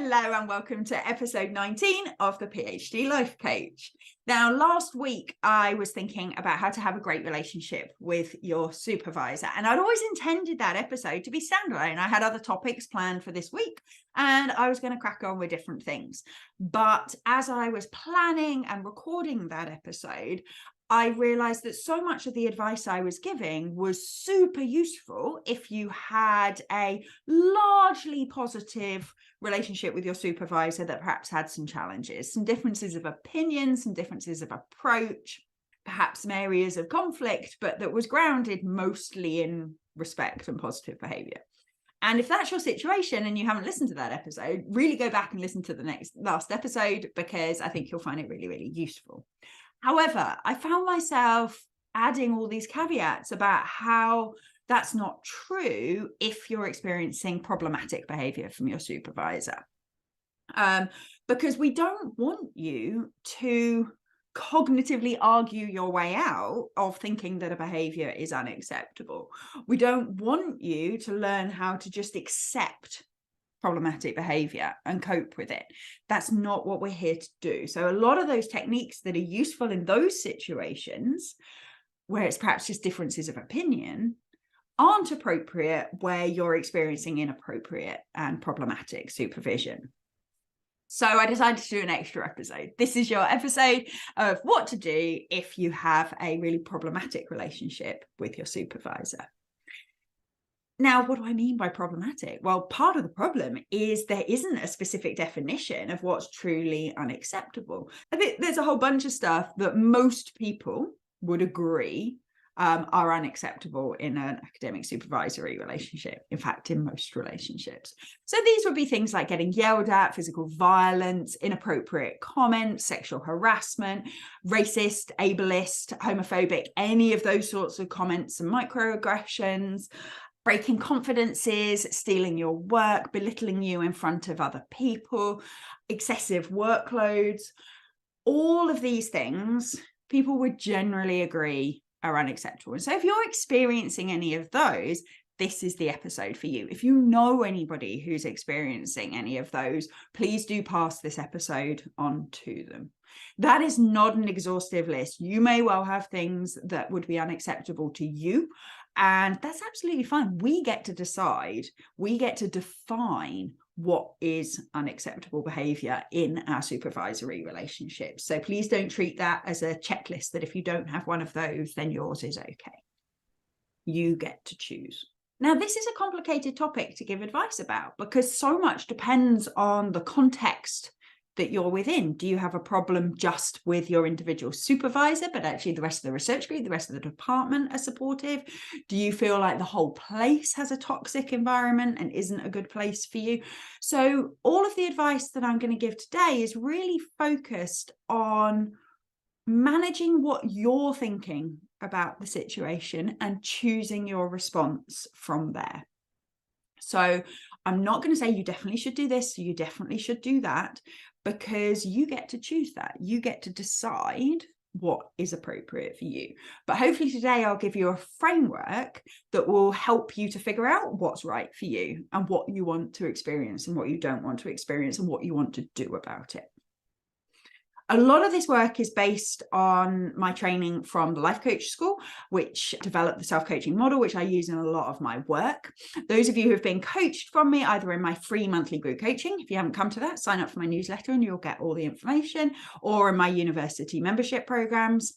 Hello and welcome to episode 19 of the PhD Life Coach. Now, last week I was thinking about how to have a great relationship with your supervisor, and I'd always intended that episode to be standalone. I had other topics planned for this week and I was going to crack on with different things. But as I was planning and recording that episode, I realized that so much of the advice I was giving was super useful if you had a largely positive relationship with your supervisor that perhaps had some challenges, some differences of opinion, some differences of approach, perhaps some areas of conflict, but that was grounded mostly in respect and positive behavior. And if that's your situation and you haven't listened to that episode, really go back and listen to the last episode, because I think you'll find it really, really useful. However, I found myself adding all these caveats about how that's not true if you're experiencing problematic behavior from your supervisor. Because we don't want you to cognitively argue your way out of thinking that a behavior is unacceptable. We don't want you to learn how to just accept problematic behavior and cope with it. That's not what we're here to do. So a lot of those techniques that are useful in those situations where it's perhaps just differences of opinion aren't appropriate where you're experiencing inappropriate and problematic supervision. So I decided to do an extra episode. This is your episode of what to do if you have a really problematic relationship with your supervisor. Now, what do I mean by problematic? Well, part of the problem is there isn't a specific definition of what's truly unacceptable. I think there's a whole bunch of stuff that most people would agree are unacceptable in an academic supervisory relationship. In fact, in most relationships. So these would be things like getting yelled at, physical violence, inappropriate comments, sexual harassment, racist, ableist, homophobic, any of those sorts of comments and microaggressions, breaking confidences, stealing your work, belittling you in front of other people, excessive workloads. All of these things, people would generally agree are unacceptable. And so if you're experiencing any of those, this is the episode for you. If you know anybody who's experiencing any of those, please do pass this episode on to them. That is not an exhaustive list. You may well have things that would be unacceptable to you, and that's absolutely fine. We get to decide, we get to define what is unacceptable behavior in our supervisory relationships. So please don't treat that as a checklist that if you don't have one of those, then yours is okay. You get to choose. Now, this is a complicated topic to give advice about because so much depends on the context that you're within. Do you have a problem just with your individual supervisor, but actually the rest of the research group, the rest of the department are supportive? Do you feel like the whole place has a toxic environment and isn't a good place for you? So all of the advice that I'm going to give today is really focused on managing what you're thinking about the situation and choosing your response from there. So I'm not going to say you definitely should do this, you definitely should do that, because you get to choose that. You get to decide what is appropriate for you. But hopefully today I'll give you a framework that will help you to figure out what's right for you and what you want to experience and what you don't want to experience and what you want to do about it. A lot of this work is based on my training from the Life Coach School, which developed the self-coaching model, which I use in a lot of my work. Those of you who have been coached from me, either in my free monthly group coaching, if you haven't come to that, sign up for my newsletter and you'll get all the information, or in my university membership programs.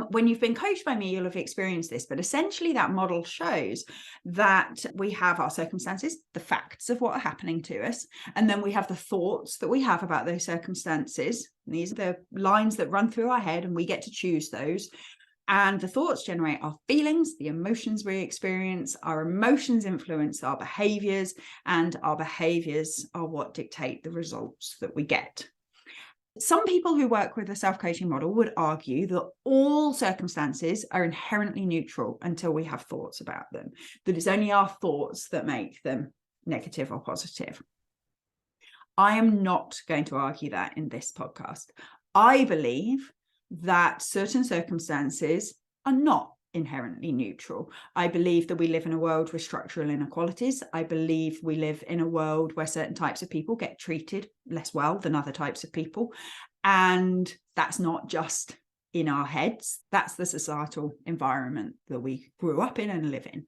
When you've been coached by me, you'll have experienced this, but essentially that model shows that we have our circumstances, the facts of what are happening to us, and then we have the thoughts that we have about those circumstances. And these are the lines that run through our head, and we get to choose those. And the thoughts generate our feelings, the emotions we experience, our emotions influence our behaviors, and our behaviors are what dictate the results that we get. Some people who work with the self-coaching model would argue that all circumstances are inherently neutral until we have thoughts about them, that it's only our thoughts that make them negative or positive. I am not going to argue that in this podcast. I believe that certain circumstances are not inherently neutral. I believe that we live in a world with structural inequalities. I believe we live in a world where certain types of people get treated less well than other types of people. And that's not just in our heads, that's the societal environment that we grew up in and live in.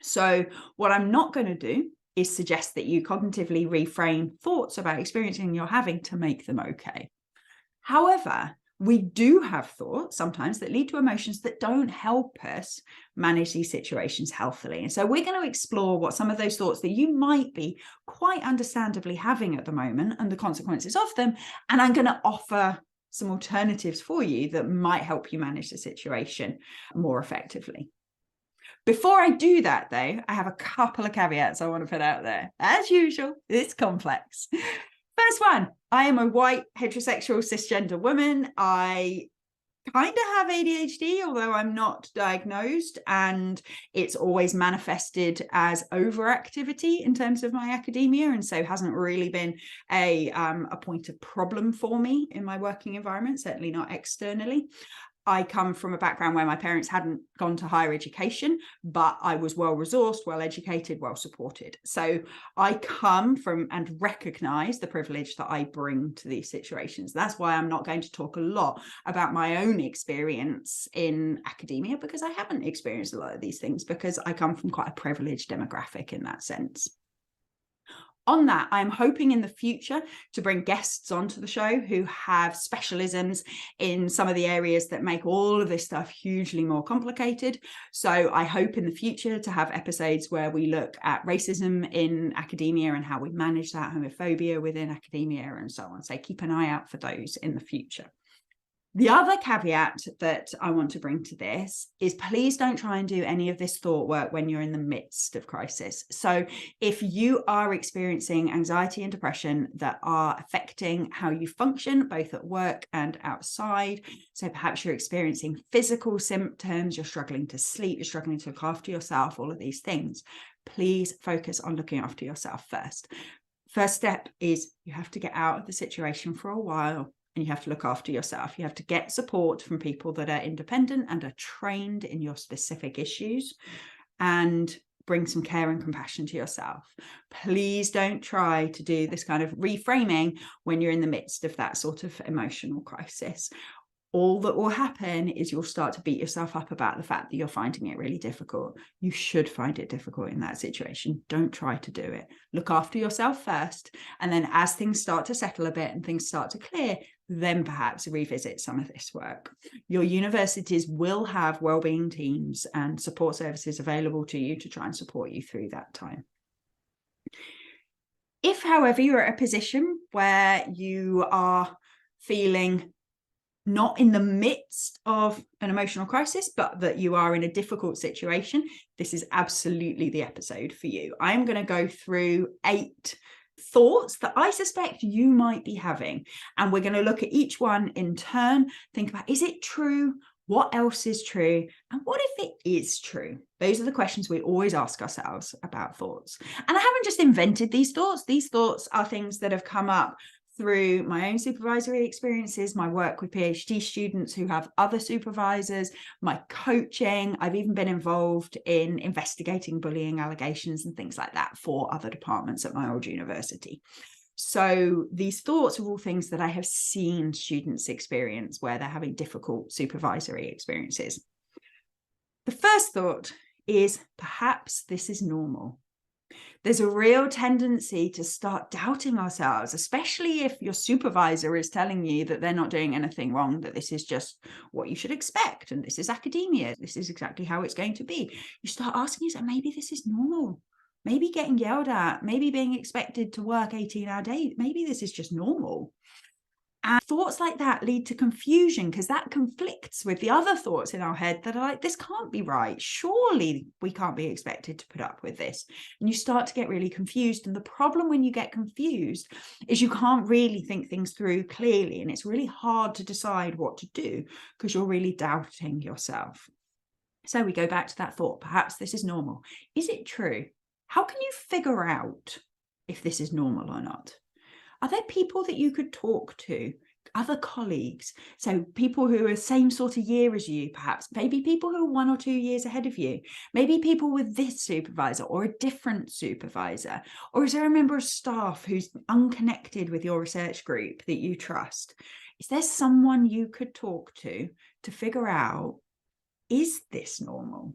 So what I'm not going to do is suggest that you cognitively reframe thoughts about experiencing you're having to make them okay. However, we do have thoughts sometimes that lead to emotions that don't help us manage these situations healthily. And so we're going to explore what some of those thoughts that you might be quite understandably having at the moment and the consequences of them. And I'm going to offer some alternatives for you that might help you manage the situation more effectively. Before I do that, though, I have a couple of caveats I want to put out there. As usual, it's complex. First one, I am a white, heterosexual, cisgender woman. I kind of have ADHD, although I'm not diagnosed, and it's always manifested as overactivity in terms of my academia, and so hasn't really been a point of problem for me in my working environment, certainly not externally. I come from a background where my parents hadn't gone to higher education, but I was well resourced, well educated, well supported. So I come from and recognize the privilege that I bring to these situations. That's why I'm not going to talk a lot about my own experience in academia, because I haven't experienced a lot of these things, because I come from quite a privileged demographic in that sense. On that, I'm hoping in the future to bring guests onto the show who have specialisms in some of the areas that make all of this stuff hugely more complicated. So I hope in the future to have episodes where we look at racism in academia and how we manage that, homophobia within academia and so on. So keep an eye out for those in the future. The other caveat that I want to bring to this is please don't try and do any of this thought work when you're in the midst of crisis. So if you are experiencing anxiety and depression that are affecting how you function, both at work and outside, so perhaps you're experiencing physical symptoms, you're struggling to sleep, you're struggling to look after yourself, all of these things, please focus on looking after yourself first. First step is you have to get out of the situation for a while. And you have to look after yourself. You have to get support from people that are independent and are trained in your specific issues, and bring some care and compassion to yourself. Please don't try to do this kind of reframing when you're in the midst of that sort of emotional crisis. All that will happen is you'll start to beat yourself up about the fact that you're finding it really difficult. You should find it difficult in that situation. Don't try to do it. Look after yourself first. And then as things start to settle a bit and things start to clear, then perhaps revisit some of this work. Your universities will have wellbeing teams and support services available to you to try and support you through that time. If, however, you're at a position where you are feeling not in the midst of an emotional crisis, but that you are in a difficult situation, this is absolutely the episode for you. I'm going to go through 8 thoughts that I suspect you might be having, and we're going to look at each one in turn, think about, is it true? What else is true? And what if it is true? Those are the questions we always ask ourselves about thoughts. And I haven't just invented these thoughts. These thoughts are things that have come up through my own supervisory experiences, my work with PhD students who have other supervisors, my coaching. I've even been involved in investigating bullying allegations and things like that for other departments at my old university. So these thoughts are all things that I have seen students experience where they're having difficult supervisory experiences. The first thought is, perhaps this is normal. There's a real tendency to start doubting ourselves, especially if your supervisor is telling you that they're not doing anything wrong, that this is just what you should expect, and this is academia, this is exactly how it's going to be. You start asking yourself, maybe this is normal. Maybe getting yelled at, maybe being expected to work 18-hour days, maybe this is just normal. And thoughts like that lead to confusion, because that conflicts with the other thoughts in our head that are like, this can't be right. Surely we can't be expected to put up with this. And you start to get really confused. And the problem when you get confused is you can't really think things through clearly. And it's really hard to decide what to do because you're really doubting yourself. So we go back to that thought, perhaps this is normal. Is it true? How can you figure out if this is normal or not? Are there people that you could talk to? other colleagues, so people who are same sort of year as you, perhaps, maybe people who are 1 or 2 years ahead of you, maybe people with this supervisor or a different supervisor, or is there a member of staff who's unconnected with your research group that you trust? Is there someone you could talk to figure out, is this normal?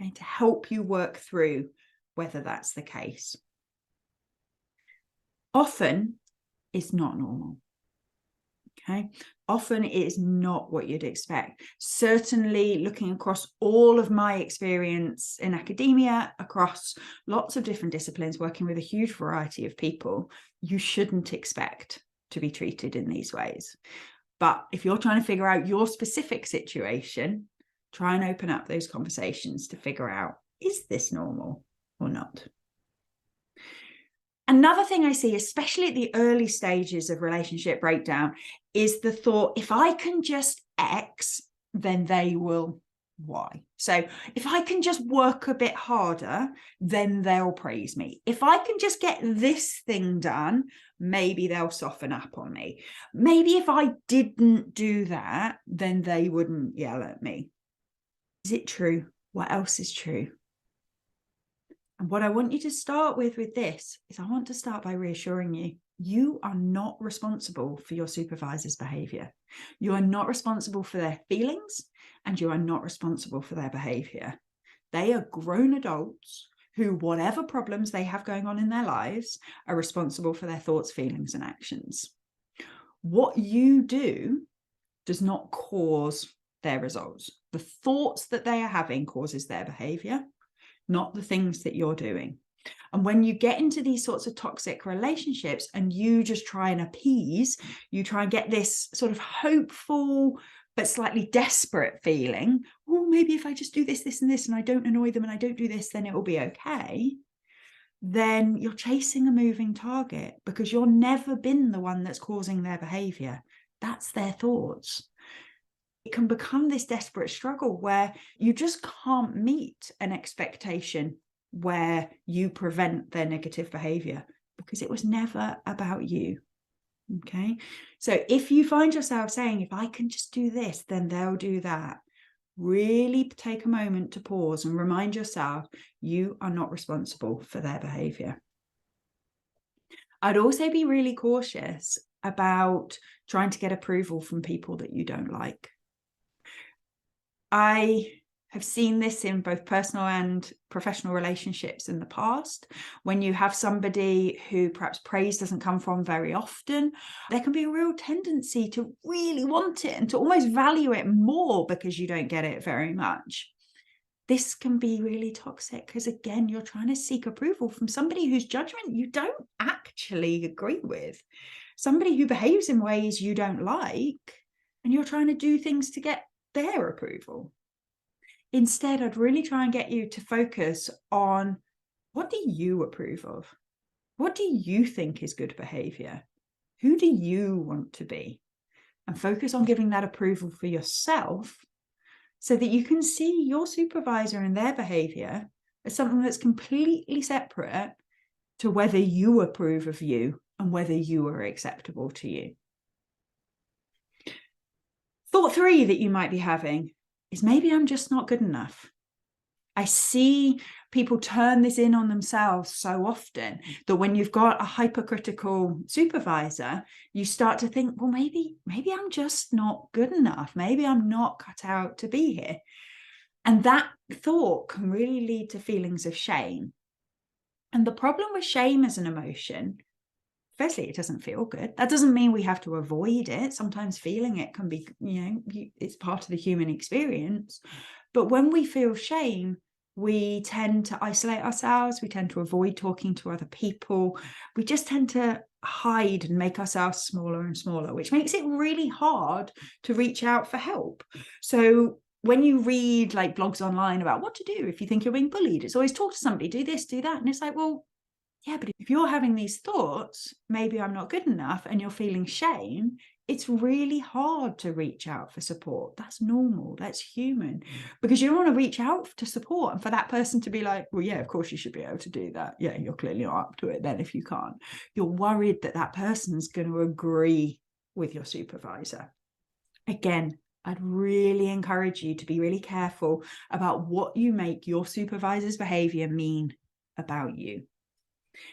And to help you work through whether that's the case. Often it's not normal. Okay, often it is not what you'd expect. Certainly, looking across all of my experience in academia, across lots of different disciplines, working with a huge variety of people, you shouldn't expect to be treated in these ways. But if you're trying to figure out your specific situation, try and open up those conversations to figure out, is this normal or not? Another thing I see, especially at the early stages of relationship breakdown, is the thought, if I can just X, then they will Y. So if I can just work a bit harder, then they'll praise me. If I can just get this thing done, maybe they'll soften up on me. Maybe if I didn't do that, then they wouldn't yell at me. Is it true? What else is true? And what I want you to start with this is I want to start by reassuring you, you are not responsible for your supervisor's behavior. You are not responsible for their feelings, and you are not responsible for their behavior. They are grown adults who, whatever problems they have going on in their lives, are responsible for their thoughts, feelings, and actions. What you do does not cause their results. The thoughts that they are having causes their behavior, not the things that you're doing. And when you get into these sorts of toxic relationships and you just try and appease, you try and get this sort of hopeful but slightly desperate feeling, oh, maybe if I just do this, this, and this, and I don't annoy them and I don't do this, then it will be okay. Then you're chasing a moving target, because you've never been the one that's causing their behavior. That's their thoughts. It can become this desperate struggle where you just can't meet an expectation where you prevent their negative behavior, because it was never about you. Okay, so if you find yourself saying, if I can just do this, then they'll do that, really take a moment to pause and remind yourself you are not responsible for their behavior. I'd also be really cautious about trying to get approval from people that you don't like. I have seen this in both personal and professional relationships in the past. When you have somebody who perhaps praise doesn't come from very often, there can be a real tendency to really want it and to almost value it more because you don't get it very much. This can be really toxic because, again, you're trying to seek approval from somebody whose judgment you don't actually agree with, somebody who behaves in ways you don't like, and you're trying to do things to get their approval. Instead, I'd really try and get you to focus on, what do you approve of? What do you think is good behavior? Who do you want to be? And focus on giving that approval for yourself, so that you can see your supervisor and their behavior as something that's completely separate to whether you approve of you and whether you are acceptable to you. Thought 3 that you might be having is, maybe I'm just not good enough. I see people turn this in on themselves so often that when you've got a hypercritical supervisor, you start to think, well, maybe I'm just not good enough. Maybe I'm not cut out to be here. And that thought can really lead to feelings of shame. And the problem with shame as an emotion, firstly, it doesn't feel good. That doesn't mean we have to avoid it. Sometimes feeling it can be, it's part of the human experience. But when we feel shame, we tend to isolate ourselves. We tend to avoid talking to other people. We just tend to hide and make ourselves smaller and smaller, which makes it really hard to reach out for help. So when you read like blogs online about what to do if you think you're being bullied, it's always talk to somebody, do this, do that. And it's like, well, yeah, but if you're having these thoughts, maybe I'm not good enough, and you're feeling shame, it's really hard to reach out for support. That's normal. That's human, because you don't want to reach out to support and for that person to be like, well, yeah, of course you should be able to do that. Yeah, you're clearly not up to it then if you can't. You're worried that that person's going to agree with your supervisor. Again, I'd really encourage you to be really careful about what you make your supervisor's behavior mean about you.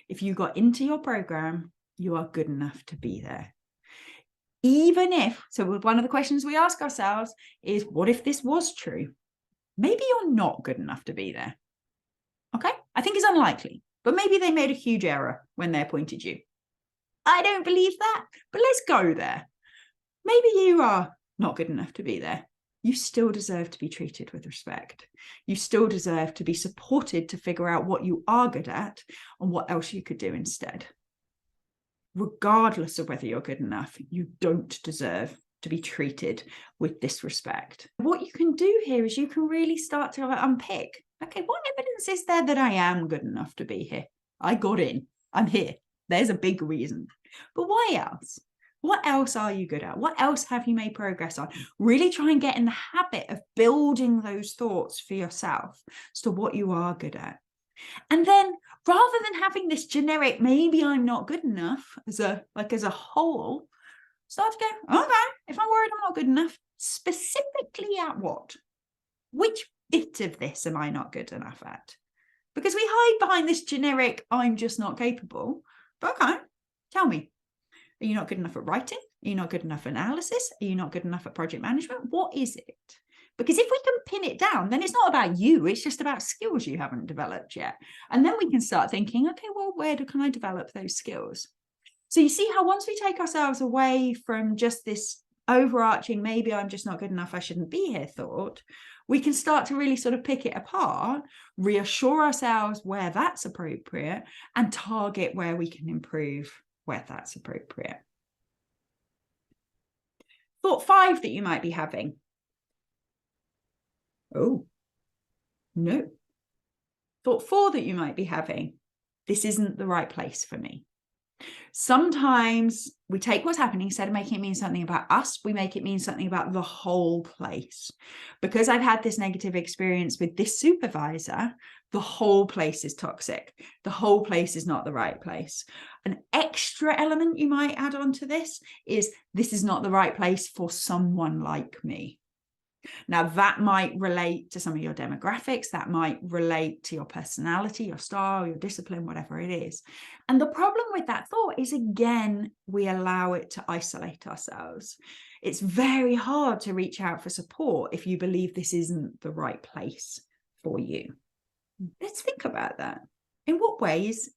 If you got into your program, you are good enough to be there. Even if, so one of the questions we ask ourselves is, what if this was true? Maybe you're not good enough to be there. Okay? I think it's unlikely, but maybe they made a huge error when they appointed you. I don't believe that, but let's go there. Maybe you are not good enough to be there. You still deserve to be treated with respect. You still deserve to be supported to figure out what you are good at and what else you could do instead. Regardless of whether you're good enough, you don't deserve to be treated with disrespect. What you can do here is you can really start to unpick, okay, what evidence is there that I am good enough to be here? I got in, I'm here. There's a big reason. But why else? What else are you good at? What else have you made progress on? Really try and get in the habit of building those thoughts for yourself as to what you are good at. And then rather than having this generic, maybe I'm not good enough as a whole, start to go, okay, if I'm worried I'm not good enough, specifically at what? Which bit of this am I not good enough at? Because we hide behind this generic, I'm just not capable. But okay, tell me. Are you not good enough at writing? Are you not good enough at analysis? Are you not good enough at project management? What is it? Because if we can pin it down, then it's not about you. It's just about skills you haven't developed yet. And then we can start thinking, okay, well, can I develop those skills? So you see how once we take ourselves away from just this overarching, maybe I'm just not good enough, I shouldn't be here thought, we can start to really sort of pick it apart, reassure ourselves where that's appropriate, and target where we can improve where that's appropriate. Thought 5 that you might be having. Oh, no. Thought 4 that you might be having. This isn't the right place for me. Sometimes we take what's happening, instead of making it mean something about us, we make it mean something about the whole place. Because I've had this negative experience with this supervisor, the whole place is toxic. The whole place is not the right place. An extra element you might add on to this is not the right place for someone like me. Now, that might relate to some of your demographics, that might relate to your personality, your style, your discipline, whatever it is. And the problem with that thought is, again, we allow it to isolate ourselves. It's very hard to reach out for support if you believe this isn't the right place for you. Let's think about that. In what ways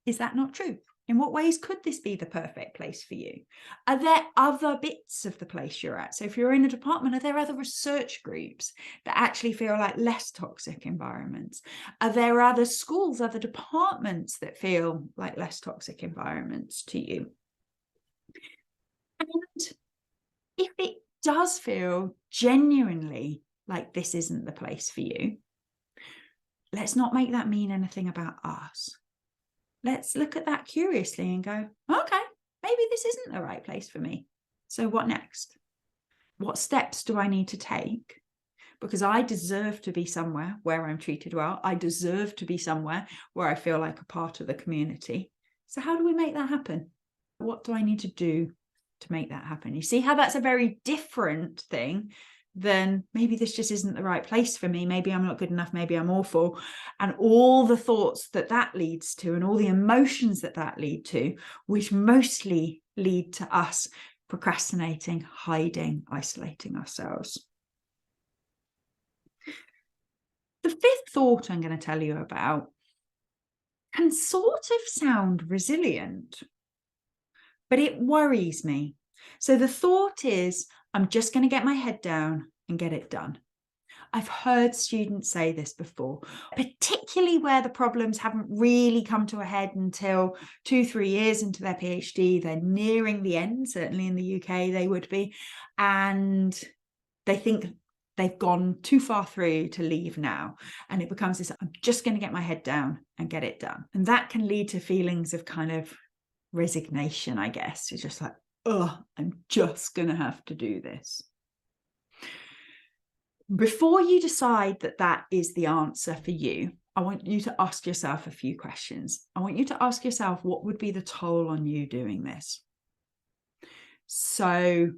is that not true? In what ways could this be the perfect place for you? Are there other bits of the place you're at? So if you're in a department, are there other research groups that actually feel like less toxic environments? Are there other schools, other departments that feel like less toxic environments to you? And if it does feel genuinely like this isn't the place for you, let's not make that mean anything about us. Let's look at that curiously and go, okay, maybe this isn't the right place for me. So what next? What steps do I need to take? Because I deserve to be somewhere where I'm treated well. I deserve to be somewhere where I feel like a part of the community. So how do we make that happen? What do I need to do to make that happen? You see how that's a very different thing then maybe this just isn't the right place for me. Maybe I'm not good enough. Maybe I'm awful. And all the thoughts that leads to and all the emotions that lead to, which mostly lead to us procrastinating, hiding, isolating ourselves. The 5th thought I'm going to tell you about can sort of sound resilient, but it worries me. So the thought is, I'm just going to get my head down and get it done. I've heard students say this before, particularly where the problems haven't really come to a head until 2-3 years into their PhD. They're nearing the end, certainly in the UK they would be, and they think they've gone too far through to leave now. And it becomes this, I'm just going to get my head down and get it done. And that can lead to feelings of kind of resignation, I guess. It's just like, oh, I'm just going to have to do this. Before you decide that is the answer for you, I want you to ask yourself a few questions. I want you to ask yourself, what would be the toll on you doing this? So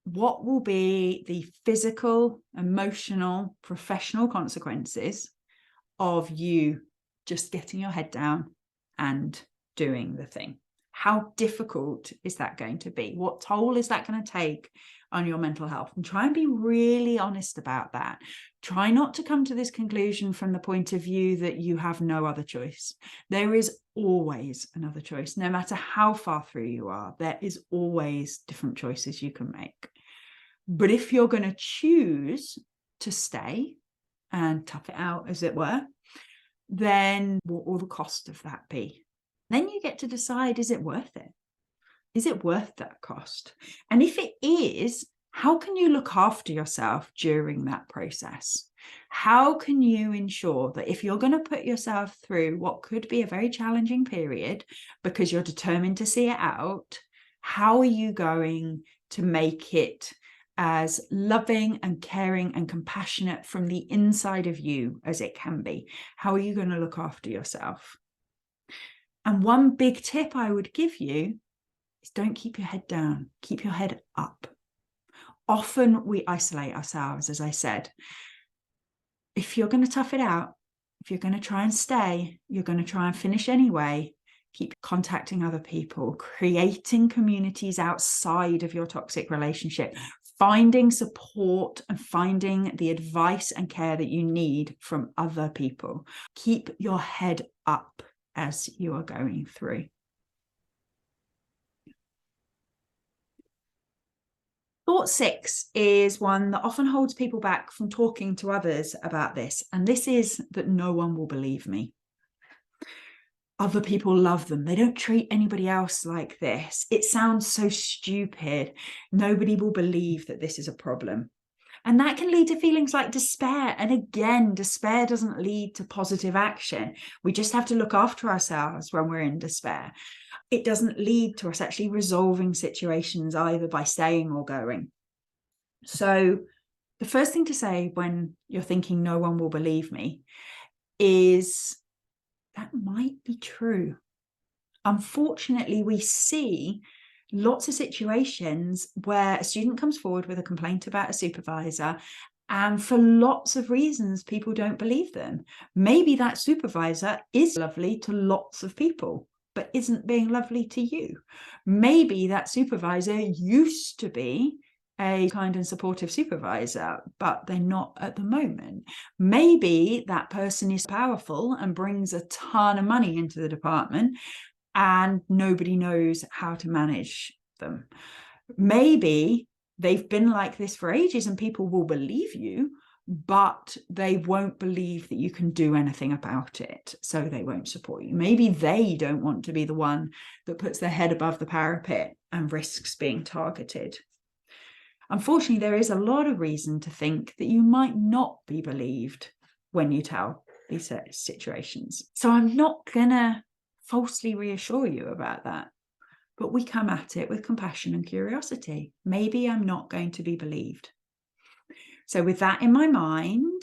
what will be the physical, emotional, professional consequences of you just getting your head down and doing the thing? How difficult is that going to be? What toll is that going to take on your mental health? And try and be really honest about that. Try not to come to this conclusion from the point of view that you have no other choice. There is always another choice. No matter how far through you are, there is always different choices you can make. But if you're going to choose to stay and tough it out, as it were, then what will the cost of that be? Then you get to decide, is it worth it? Is it worth that cost? And if it is, how can you look after yourself during that process? How can you ensure that if you're going to put yourself through what could be a very challenging period because you're determined to see it out, how are you going to make it as loving and caring and compassionate from the inside of you as it can be? How are you going to look after yourself? And one big tip I would give you is don't keep your head down, keep your head up. Often we isolate ourselves, as I said. If you're going to tough it out, if you're going to try and stay, you're going to try and finish anyway, keep contacting other people, creating communities outside of your toxic relationship, finding support and finding the advice and care that you need from other people. Keep your head up as you are going through. Thought 6 is one that often holds people back from talking to others about this, and this is that no one will believe me. Other people love them. They don't treat anybody else like this. It sounds so stupid. Nobody will believe that this is a problem. And that can lead to feelings like despair. And again, despair doesn't lead to positive action. We just have to look after ourselves when we're in despair. It doesn't lead to us actually resolving situations either by staying or going. So the first thing to say when you're thinking no one will believe me is that might be true. Unfortunately, we see lots of situations where a student comes forward with a complaint about a supervisor, and for lots of reasons, people don't believe them. Maybe that supervisor is lovely to lots of people, but isn't being lovely to you. Maybe that supervisor used to be a kind and supportive supervisor, but they're not at the moment. Maybe that person is powerful and brings a ton of money into the department, and nobody knows how to manage them. Maybe they've been like this for ages and people will believe you, but they won't believe that you can do anything about it, so they won't support you. Maybe they don't want to be the one that puts their head above the parapet and risks being targeted. Unfortunately, there is a lot of reason to think that you might not be believed when you tell these situations. So I'm not gonna falsely reassure you about that, but we come at it with compassion and curiosity. Maybe I'm not going to be believed. So with that in my mind,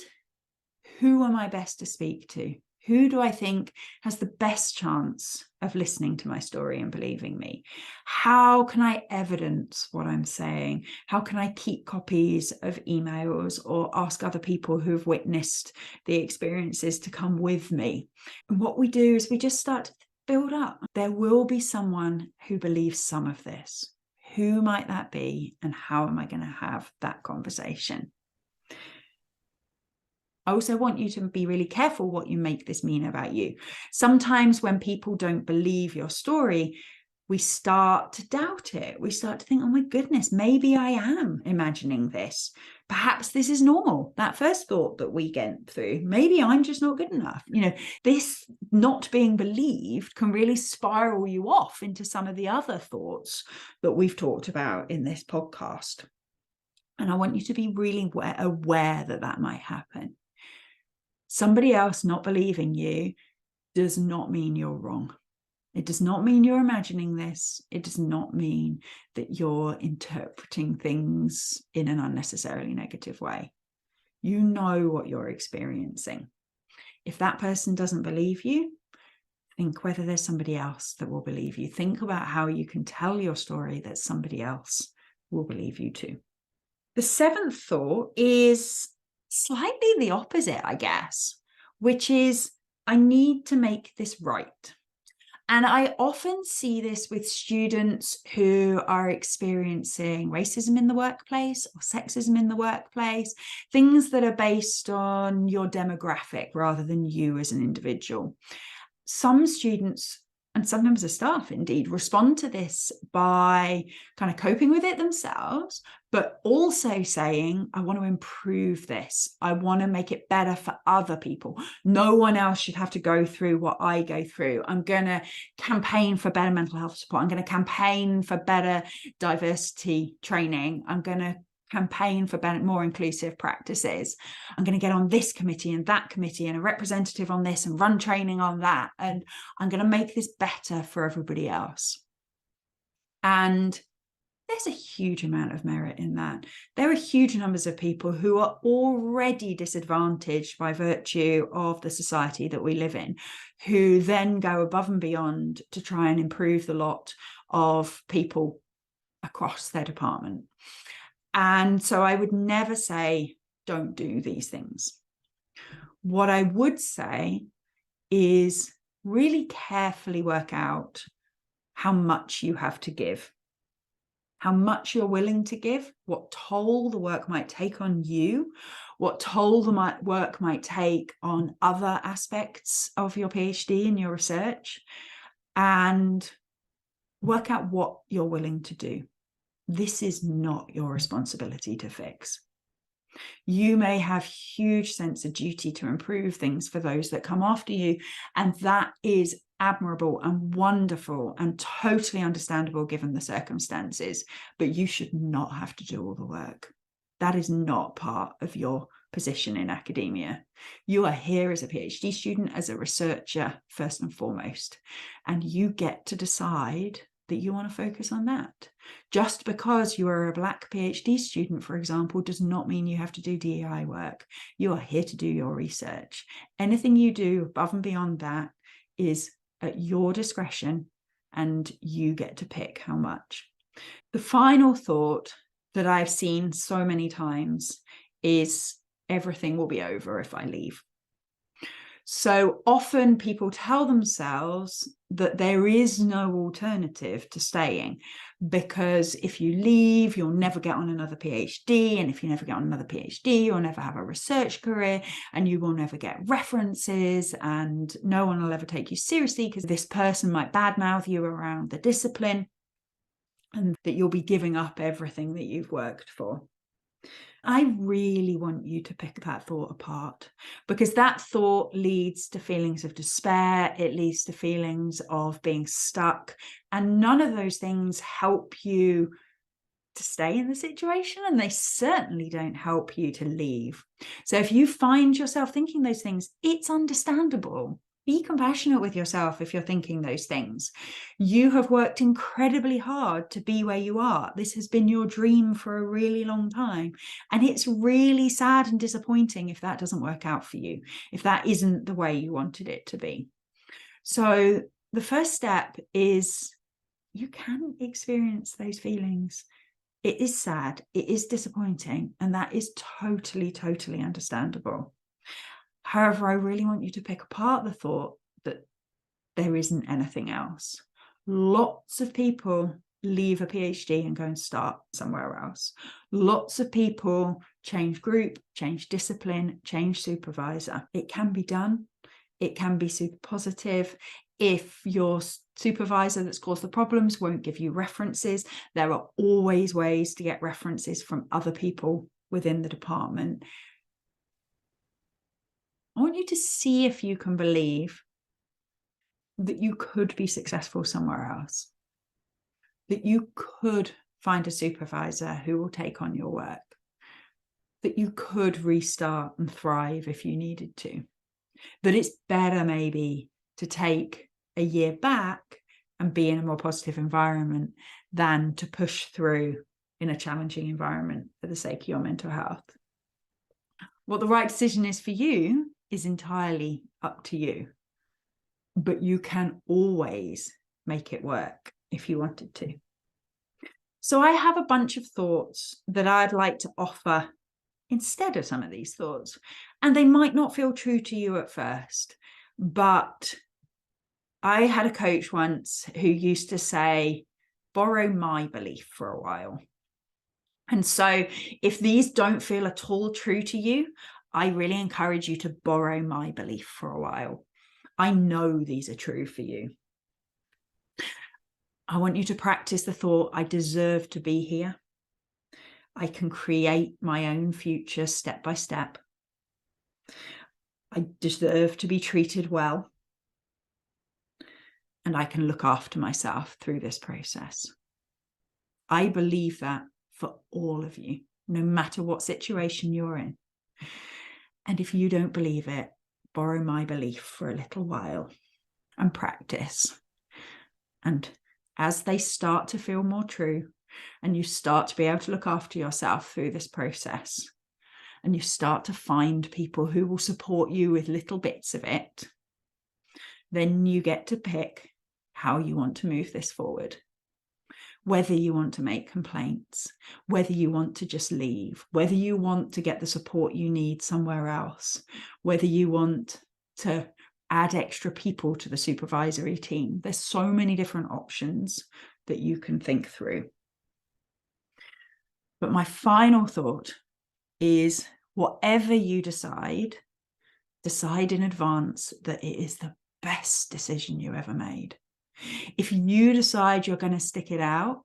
who am I best to speak to? Who do I think has the best chance of listening to my story and believing me? How can I evidence what I'm saying? How can I keep copies of emails or ask other people who've witnessed the experiences to come with me? And what we do is we just start to build up. There will be someone who believes some of this. Who might that be? And how am I going to have that conversation? I also want you to be really careful what you make this mean about you. Sometimes when people don't believe your story, we start to doubt it. We start to think, oh my goodness, maybe I am imagining this. Perhaps this is normal. That first thought that we get through, maybe I'm just not good enough. You know, this not being believed can really spiral you off into some of the other thoughts that we've talked about in this podcast. And I want you to be really aware that that might happen. Somebody else not believing you does not mean you're wrong. It does not mean you're imagining this. It does not mean that you're interpreting things in an unnecessarily negative way. You know what you're experiencing. If that person doesn't believe you, Think whether there's somebody else that will believe you. Think about how you can tell your story that somebody else will believe you too. The seventh thought is slightly the opposite, I guess, which is I need to make this right. And I often see this with students who are experiencing racism in the workplace or sexism in the workplace, things that are based on your demographic rather than you as an individual. Some students, and sometimes the staff indeed, respond to this by kind of coping with it themselves, but also saying, I want to improve this. I want to make it better for other people. No one else should have to go through what I go through. I'm going to campaign for better mental health support. I'm going to campaign for better diversity training. I'm going to campaign for better, more inclusive practices. I'm going to get on this committee and that committee and a representative on this and run training on that. And I'm going to make this better for everybody else. And there's a huge amount of merit in that. There are huge numbers of people who are already disadvantaged by virtue of the society that we live in, who then go above and beyond to try and improve the lot of people across their department. And so I would never say, don't do these things. What I would say is really carefully work out how much you have to give, how much you're willing to give, what toll the work might take on you, what toll the work might take on other aspects of your PhD and your research, and work out what you're willing to do. This is not your responsibility to fix. You may have huge sense of duty to improve things for those that come after you, and that is admirable and wonderful and totally understandable given the circumstances, but you should not have to do all the work. That is not part of your position in academia. You are here as a PhD student, as a researcher, first and foremost, and you get to decide that you want to focus on that. Just because you are a Black PhD student, for example, does not mean you have to do DEI work. You are here to do your research. Anything you do above and beyond that is at your discretion, and you get to pick how much. The final thought that I've seen so many times is everything will be over if I leave. So often people tell themselves that there is no alternative to staying, because if you leave, you'll never get on another PhD. And if you never get on another PhD, you'll never have a research career, and you will never get references, and no one will ever take you seriously because this person might badmouth you around the discipline, and that you'll be giving up everything that you've worked for. I really want you to pick that thought apart, because that thought leads to feelings of despair. It leads to feelings of being stuck, and none of those things help you to stay in the situation, and they certainly don't help you to leave. So if you find yourself thinking those things, it's understandable. Be compassionate with yourself if you're thinking those things. You have worked incredibly hard to be where you are. This has been your dream for a really long time. And it's really sad and disappointing if that doesn't work out for you, if that isn't the way you wanted it to be. So the first step is you can experience those feelings. It is sad, it is disappointing, and that is totally, totally understandable. However, I really want you to pick apart the thought that there isn't anything else. Lots of people leave a PhD and go and start somewhere else. Lots of people change group, change discipline, change supervisor. It can be done. It can be super positive. If your supervisor that's caused the problems won't give you references, there are always ways to get references from other people within the department. I want you to see if you can believe that you could be successful somewhere else, that you could find a supervisor who will take on your work, that you could restart and thrive if you needed to, that it's better maybe to take a year back and be in a more positive environment than to push through in a challenging environment for the sake of your mental health. What the right decision is for you is entirely up to you. but you can always make it work if you wanted to. So I have a bunch of thoughts that I'd like to offer instead of some of these thoughts. And they might not feel true to you at first, but I had a coach once who used to say, borrow my belief for a while. And so if these don't feel at all true to you, I really encourage you to borrow my belief for a while. I know these are true for you. I want you to practice the thought, I deserve to be here. I can create my own future step by step. I deserve to be treated well. And I can look after myself through this process. I believe that for all of you, no matter what situation you're in. And if you don't believe it, borrow my belief for a little while and practice. And as they start to feel more true, and you start to be able to look after yourself through this process, and you start to find people who will support you with little bits of it, then you get to pick how you want to move this forward. Whether you want to make complaints, whether you want to just leave, whether you want to get the support you need somewhere else, whether you want to add extra people to the supervisory team. There's so many different options that you can think through. But my final thought is, whatever you decide in advance that it is the best decision you ever made. If you decide you're going to stick it out,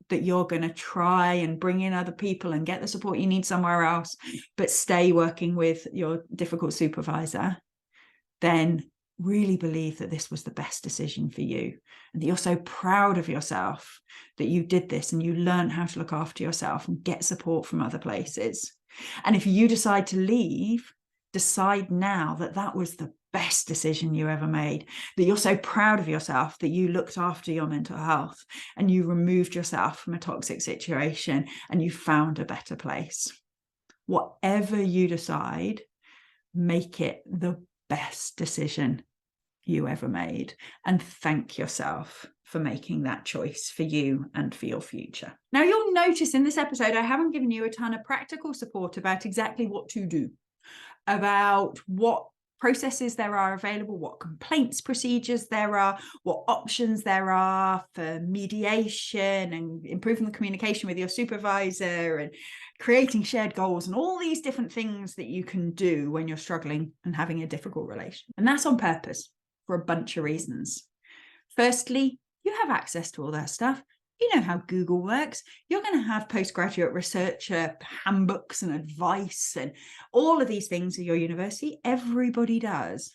that you're going to try and bring in other people and get the support you need somewhere else, but stay working with your difficult supervisor, then really believe that this was the best decision for you, and that you're so proud of yourself that you did this and you learned how to look after yourself and get support from other places. And if you decide to leave, decide now that that was the best decision you ever made, that you're so proud of yourself that you looked after your mental health and you removed yourself from a toxic situation and you found a better place. Whatever you decide, make it the best decision you ever made, and thank yourself for making that choice for you and for your future. Now, you'll notice in this episode, I haven't given you a ton of practical support about exactly what to do, about what processes there are available, what complaints procedures there are, what options there are for mediation and improving the communication with your supervisor and creating shared goals and all these different things that you can do when you're struggling and having a difficult relation. And that's on purpose for a bunch of reasons. Firstly, you have access to all that stuff. You know how Google works. You're going to have postgraduate researcher handbooks and advice and all of these things at your university. Everybody does.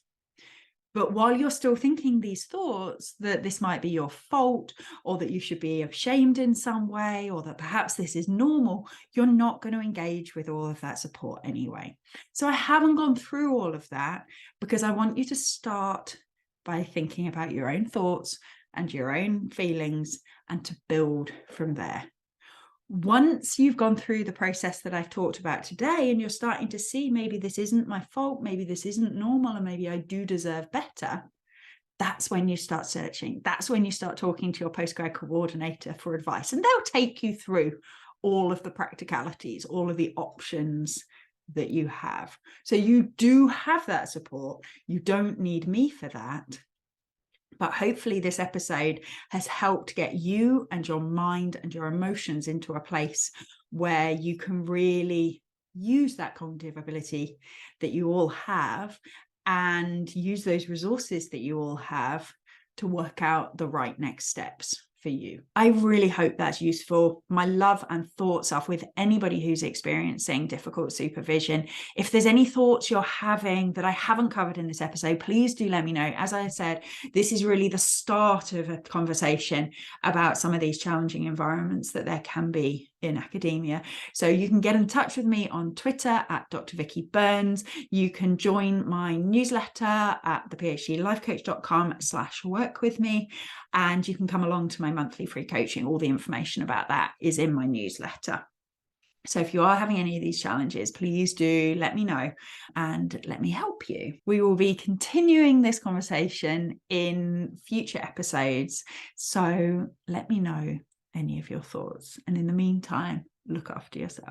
But while you're still thinking these thoughts that this might be your fault, or that you should be ashamed in some way, or that perhaps this is normal, you're not going to engage with all of that support anyway. So I haven't gone through all of that because I want you to start by thinking about your own thoughts and your own feelings and to build from there. Once you've gone through the process that I've talked about today and you're starting to see maybe this isn't my fault, maybe this isn't normal, and maybe I do deserve better, that's when you start searching. That's when you start talking to your postgrad coordinator for advice, and they'll take you through all of the practicalities, all of the options that you have. So you do have that support. You don't need me for that. But hopefully this episode has helped get you and your mind and your emotions into a place where you can really use that cognitive ability that you all have and use those resources that you all have to work out the right next steps for you. I really hope that's useful. My love and thoughts are with anybody who's experiencing difficult supervision. If there's any thoughts you're having that I haven't covered in this episode, please do let me know. As I said, this is really the start of a conversation about some of these challenging environments that there can be in academia. So you can get in touch with me on Twitter at Dr. Vicky Burns. You can join my newsletter at thephdlifecoach.com/workwithme, and you can come along to my monthly free coaching. All the information about that is in my newsletter. So if you are having any of these challenges, please do let me know and let me help you. We will be continuing this conversation in future episodes. So let me know any of your thoughts. And in the meantime, look after yourself.